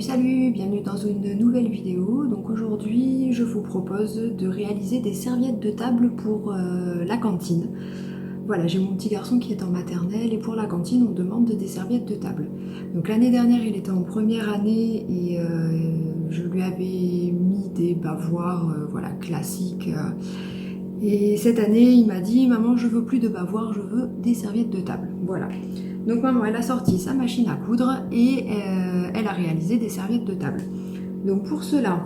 Salut, bienvenue dans une nouvelle vidéo. Donc aujourd'hui je vous propose de réaliser des serviettes de table pour la cantine. Voilà, j'ai mon petit garçon qui est en maternelle et pour la cantine on demande des serviettes de table. Donc l'année dernière il était en première année et je lui avais mis des bavoirs voilà, classiques. Et cette année il m'a dit maman je veux plus de bavoirs, je veux des serviettes de table. Voilà. Donc maman elle a sorti sa machine à coudre et elle a réalisé des serviettes de table. Donc pour cela,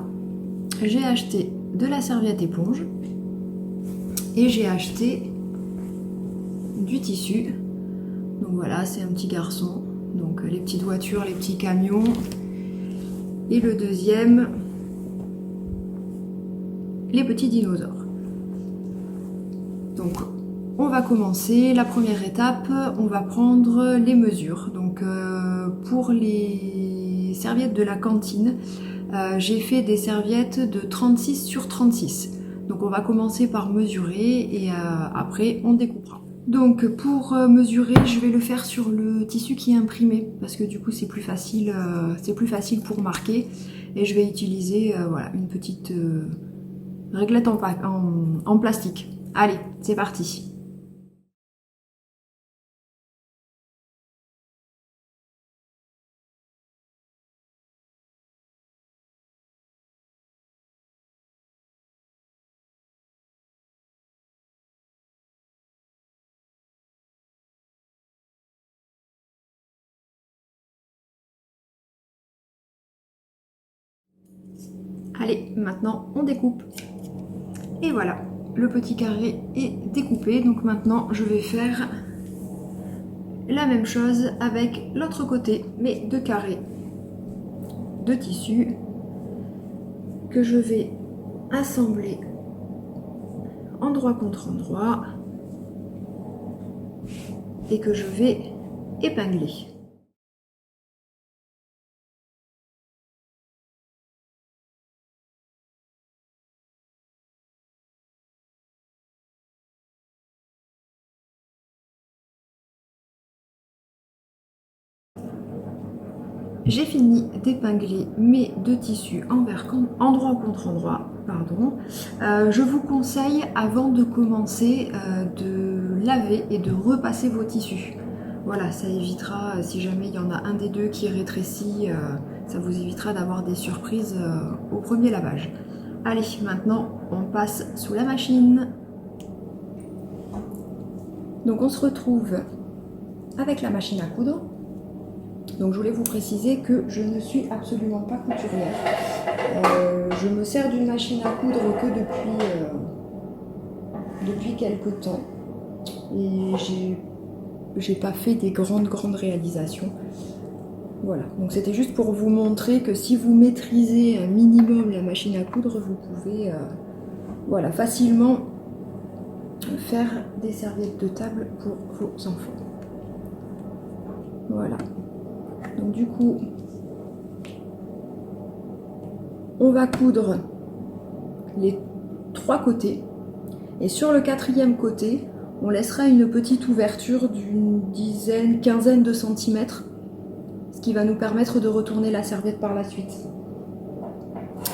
j'ai acheté de la serviette éponge et j'ai acheté du tissu. Donc voilà, c'est un petit garçon. Donc les petites voitures, les petits camions. Et le deuxième, les petits dinosaures. Donc on va commencer. La première étape, on va prendre les mesures. Donc pour les serviettes de la cantine, j'ai fait des serviettes de 36 sur 36. Donc on va commencer par mesurer et après on découpera. Donc pour mesurer, je vais le faire sur le tissu qui est imprimé parce que du coup c'est plus facile pour marquer. Et je vais utiliser voilà, une petite réglette en plastique. Allez, c'est parti. Allez, maintenant on découpe. Et voilà, le petit carré est découpé. Donc maintenant je vais faire la même chose avec l'autre côté, mais deux carrés de tissu que je vais assembler endroit contre endroit et que je vais épingler. J'ai fini d'épingler mes deux tissus endroit contre endroit. Je vous conseille avant de commencer de laver et de repasser vos tissus. Voilà, ça évitera, si jamais il y en a un des deux qui rétrécit, ça vous évitera d'avoir des surprises au premier lavage. Allez, maintenant on passe sous la machine. Donc on se retrouve avec la machine à coudre. Donc je voulais vous préciser que je ne suis absolument pas couturière. Je me sers d'une machine à coudre que depuis quelques temps. Et j'ai pas fait des grandes réalisations. Voilà, donc c'était juste pour vous montrer que si vous maîtrisez un minimum la machine à coudre, vous pouvez voilà, facilement faire des serviettes de table pour vos enfants. Voilà. Donc du coup, on va coudre les trois côtés et sur le quatrième côté, on laissera une petite ouverture d'une quinzaine de centimètres, ce qui va nous permettre de retourner la serviette par la suite.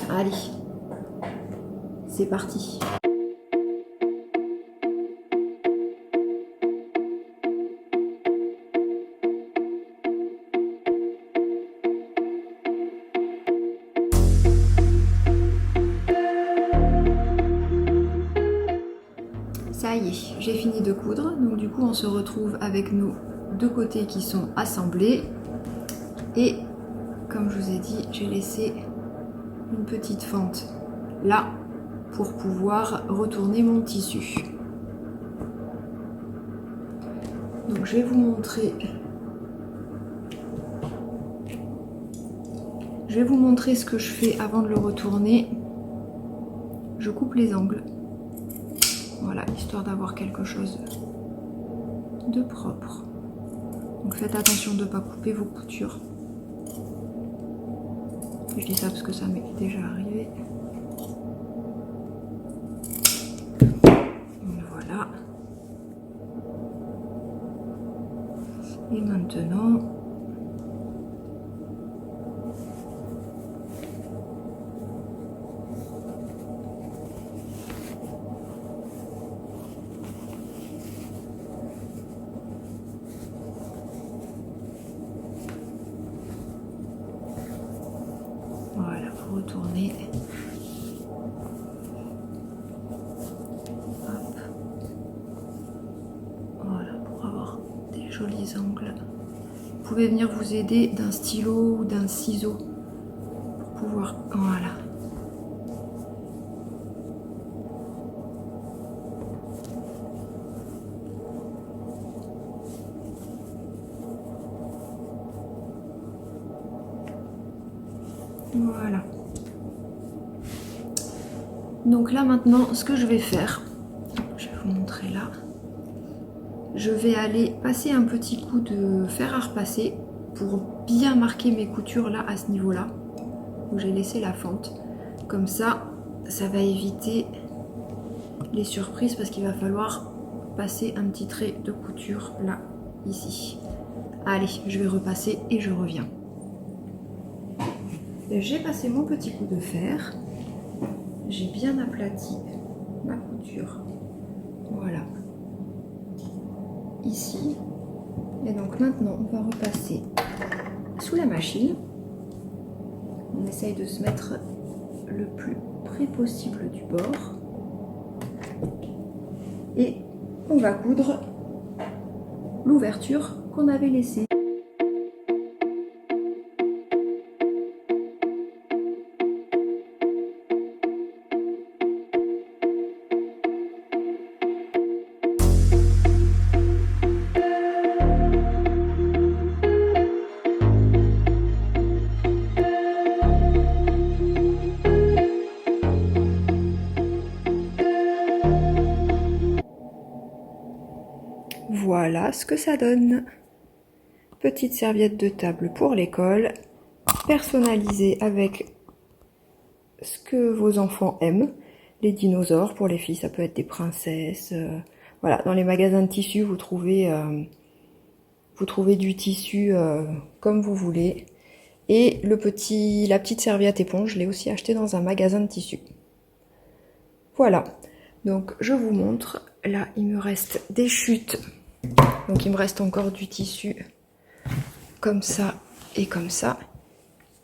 Allez, c'est parti. Ça y est, j'ai fini de coudre, donc du coup on se retrouve avec nos deux côtés qui sont assemblés et comme je vous ai dit, j'ai laissé une petite fente là pour pouvoir retourner mon tissu. Donc je vais vous montrer ce que je fais avant de le retourner. Je coupe les angles. Voilà, histoire d'avoir quelque chose de propre. Donc faites attention de ne pas couper vos coutures. Je dis ça parce que ça m'est déjà arrivé. Voilà. Et maintenant, jolis angles. Vous pouvez venir vous aider d'un stylo ou d'un ciseau pour pouvoir... Voilà. Voilà. Donc là maintenant, ce que je vais faire, je vais vous montrer là. Je vais aller passer un petit coup de fer à repasser pour bien marquer mes coutures là à ce niveau-là où j'ai laissé la fente. Comme ça, ça va éviter les surprises parce qu'il va falloir passer un petit trait de couture là, ici. Allez, je vais repasser et je reviens. J'ai passé mon petit coup de fer. J'ai bien aplati ma couture. Voilà. Ici. Et donc maintenant, on va repasser sous la machine. On essaye de se mettre le plus près possible du bord. Et on va coudre l'ouverture qu'on avait laissée. Voilà ce que ça donne. Petite serviette de table pour l'école, personnalisée avec ce que vos enfants aiment. Les dinosaures, pour les filles, ça peut être des princesses. Voilà, dans les magasins de tissus, vous trouvez du tissu comme vous voulez. Et la petite serviette éponge, je l'ai aussi acheté dans un magasin de tissus. Voilà, donc je vous montre. Là, il me reste des chutes. Donc il me reste encore du tissu comme ça et comme ça.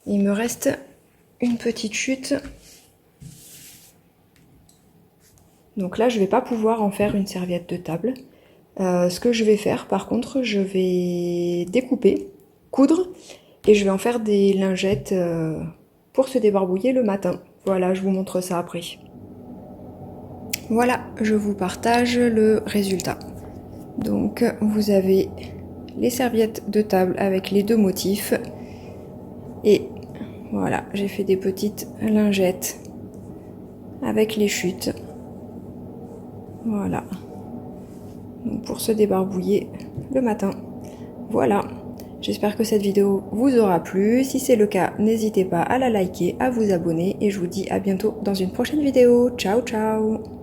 Il me reste une petite chute. Donc là, je ne vais pas pouvoir en faire une serviette de table. Ce que je vais faire, par contre, je vais découper, coudre, et je vais en faire des lingettes pour se débarbouiller le matin. Voilà, je vous montre ça après. Voilà, je vous partage le résultat. Donc vous avez les serviettes de table avec les deux motifs. Et voilà, j'ai fait des petites lingettes avec les chutes. Voilà. Donc pour se débarbouiller le matin. Voilà. J'espère que cette vidéo vous aura plu. Si c'est le cas, n'hésitez pas à la liker, à vous abonner. Et je vous dis à bientôt dans une prochaine vidéo. Ciao, ciao!